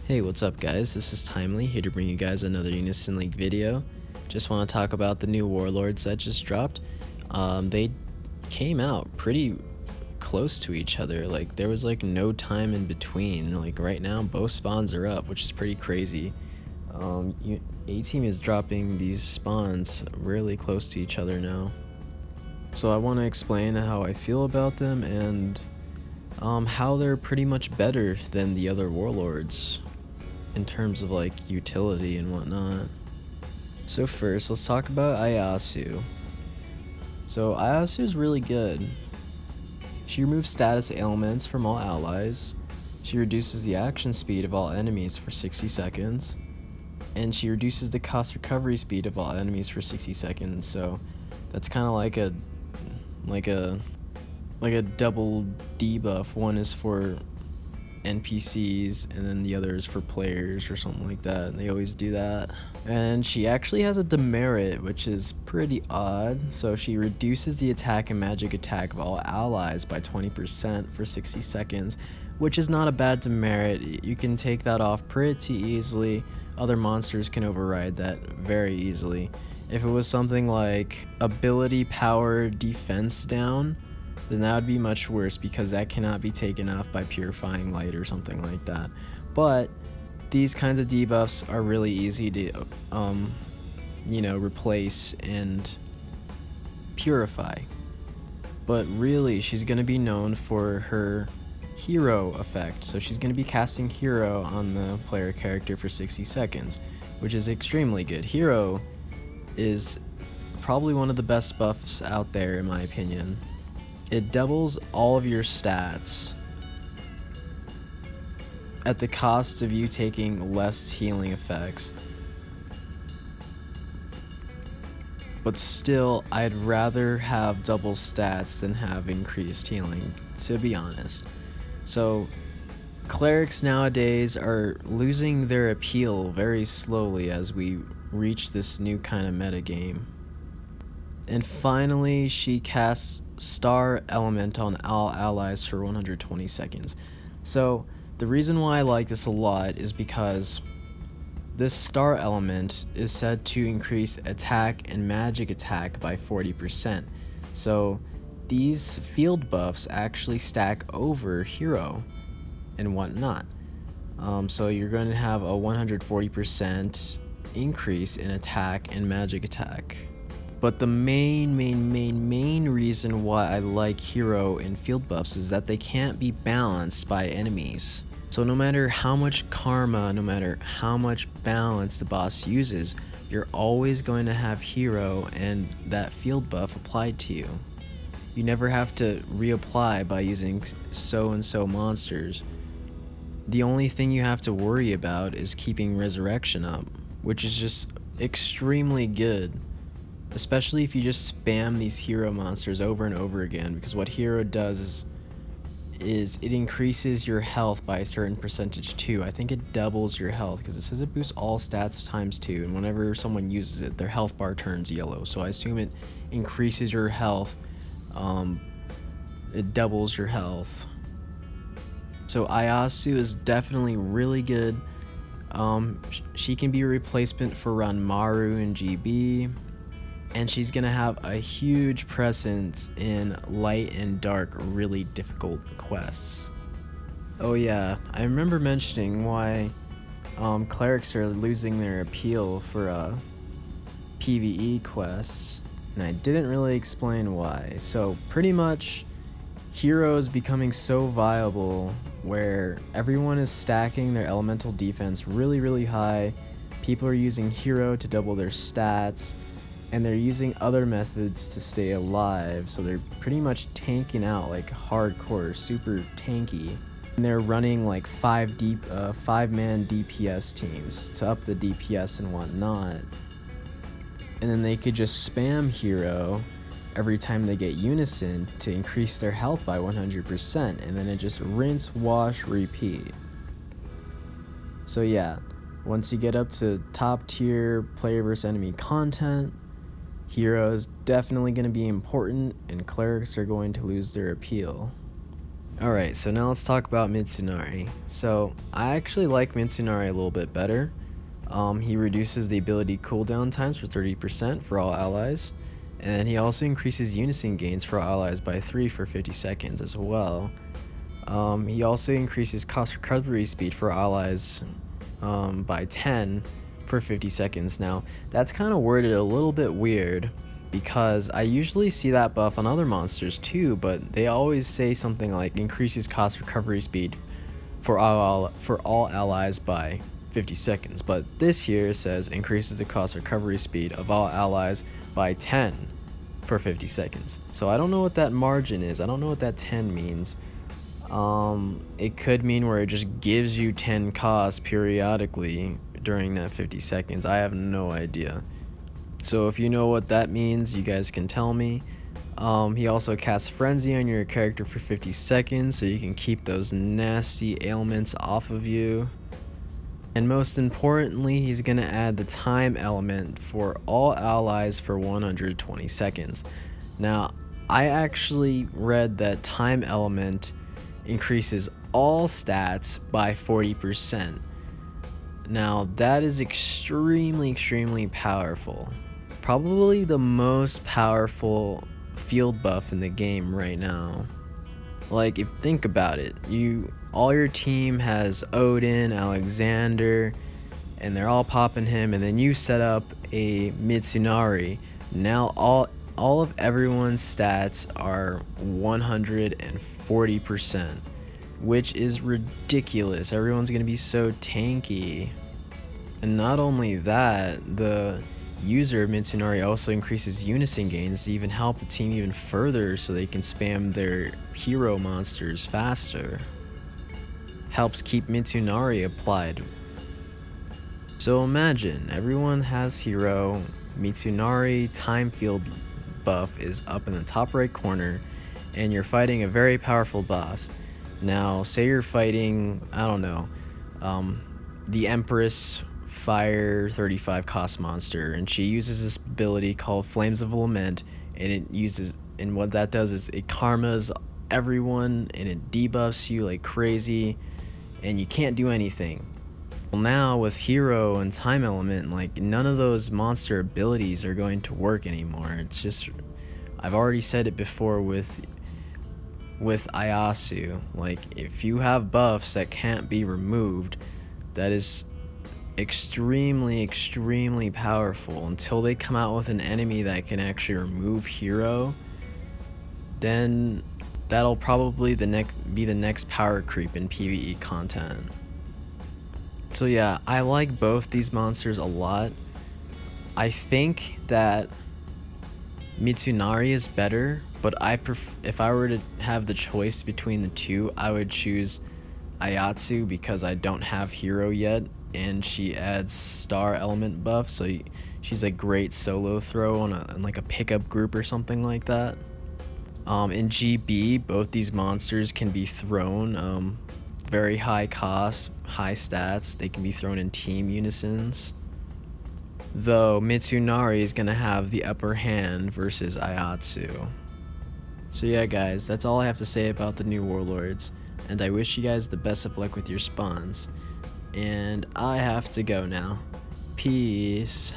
Hey, what's up guys? This is Timely, here to bring you guys another Unison League video. Just want to talk about the new warlords that just dropped. They came out pretty close to each other, like there was like no time in between. Like right now both spawns are up, which is pretty crazy. A-Team is dropping these spawns really close to each other now. So I want to explain how I feel about them and how they're pretty much better than the other warlords in terms of like utility and whatnot. So first, let's talk about Ieyasu. So Ieyasu is really good. She removes status ailments from all allies. She reduces the action speed of all enemies for 60 seconds. And she reduces the cost recovery speed of all enemies for 60 seconds. So that's kind of like a double debuff. One is for NPCs and then the other is for players or something like that, and they always do that. And she actually has a demerit, which is pretty odd. So she reduces the attack and magic attack of all allies by 20% for 60 seconds, which is not a bad demerit. You can take that off pretty easily. Other monsters can override that very easily. If it was something like ability power defense down, then that would be much worse because that cannot be taken off by purifying light or something like that. But these kinds of debuffs are really easy to replace and purify. But really, she's going to be known for her hero effect. So she's going to be casting hero on the player character for 60 seconds, which is extremely good. Hero is probably one of the best buffs out there in my opinion. It doubles all of your stats at the cost of you taking less healing effects. But still, I'd rather have double stats than have increased healing, to be honest. So, clerics nowadays are losing their appeal very slowly as we reach this new kind of metagame. And finally, she casts Star Element on all allies for 120 seconds. So the reason why I like this a lot is because this Star Element is said to increase attack and magic attack by 40%. So these field buffs actually stack over hero and whatnot. So you're going to have a 140% increase in attack and magic attack. But the main reason why I like hero and field buffs is that they can't be balanced by enemies. So no matter how much karma, no matter how much balance the boss uses, you're always going to have hero and that field buff applied to you. You never have to reapply by using so and so monsters. The only thing you have to worry about is keeping resurrection up, which is just extremely good. Especially if you just spam these hero monsters over and over again, because what hero does is it increases your health by a certain percentage too. I think it doubles your health because it says it boosts all stats times 2, and whenever someone uses it, their health bar turns yellow. So I assume it increases your health. It doubles your health. So Ieyasu is definitely really good. She can be a replacement for Ranmaru in GB. And she's gonna have a huge presence in light and dark, really difficult quests. Oh yeah, I remember mentioning why clerics are losing their appeal for PvE quests, and I didn't really explain why. So pretty much, hero is becoming so viable where everyone is stacking their elemental defense really high. People are using hero to double their stats. And they're using other methods to stay alive, so they're pretty much tanking out like hardcore, super tanky. And they're running like 5-man DPS teams to up the DPS and whatnot. And then they could just spam hero every time they get Unison to increase their health by 100%, and then it just rinse, wash, repeat. So yeah, once you get up to top tier player versus enemy content, hero is definitely going to be important, and clerics are going to lose their appeal. Alright, so now let's talk about Mitsunari. So, I actually like Mitsunari a little bit better. He reduces the ability cooldown times for 30% for all allies, and he also increases unison gains for all allies by 3 for 50 seconds as well. He also increases cost recovery speed for allies by 10 for 50 seconds. Now, that's kind of worded a little bit weird because I usually see that buff on other monsters too, but they always say something like increases cost recovery speed for all allies by 50 seconds. But this here says increases the cost recovery speed of all allies by 10 for 50 seconds. So I don't know what that margin is. I don't know what that 10 means. It could mean where it just gives you 10 cost periodically during that 50 seconds. I have no idea. So if you know what that means, you guys can tell me. He also casts Frenzy on your character for 50 seconds, so you can keep those nasty ailments off of you. And most importantly, he's going to add the time element for all allies for 120 seconds. Now, I actually read that time element increases all stats by 40%. Now, that is extremely powerful. Probably the most powerful field buff in the game right now. Like, if think about it, all your team has Odin, Alexander, and they're all popping him, and then you set up a Mitsunari. Now all of everyone's stats are 140%, which is ridiculous. Everyone's gonna be so tanky. And not only that, the user of Mitsunari also increases unison gains to even help the team even further so they can spam their hero monsters faster. Helps keep Mitsunari applied. So imagine, everyone has hero, Mitsunari time field buff is up in the top right corner, and you're fighting a very powerful boss. Now, say you're fighting, I don't know, the Empress Fire 35 cost monster, and she uses this ability called Flames of Lament, and what that does is it karmas everyone and it debuffs you like crazy, and you can't do anything. Well, now with hero and time element, like, none of those monster abilities are going to work anymore. It's just, I've already said it before with Ieyasu, like, if you have buffs that can't be removed, that is extremely powerful. Until they come out with an enemy that can actually remove hero, then that'll probably be the next power creep in PvE content. So yeah, I like both these monsters a lot. I think that Mitsunari is better, but if I were to have the choice between the two, I would choose Ieyasu because I don't have hero yet, and she adds star element buff, so she's a great solo throw on like a pickup group or something like that. In GB, both these monsters can be thrown, very high cost, high stats. They can be thrown in team unisons, though Mitsunari is gonna have the upper hand versus Ieyasu. So yeah guys, that's all I have to say about the new warlords, and I wish you guys the best of luck with your spawns. And I have to go now. Peace.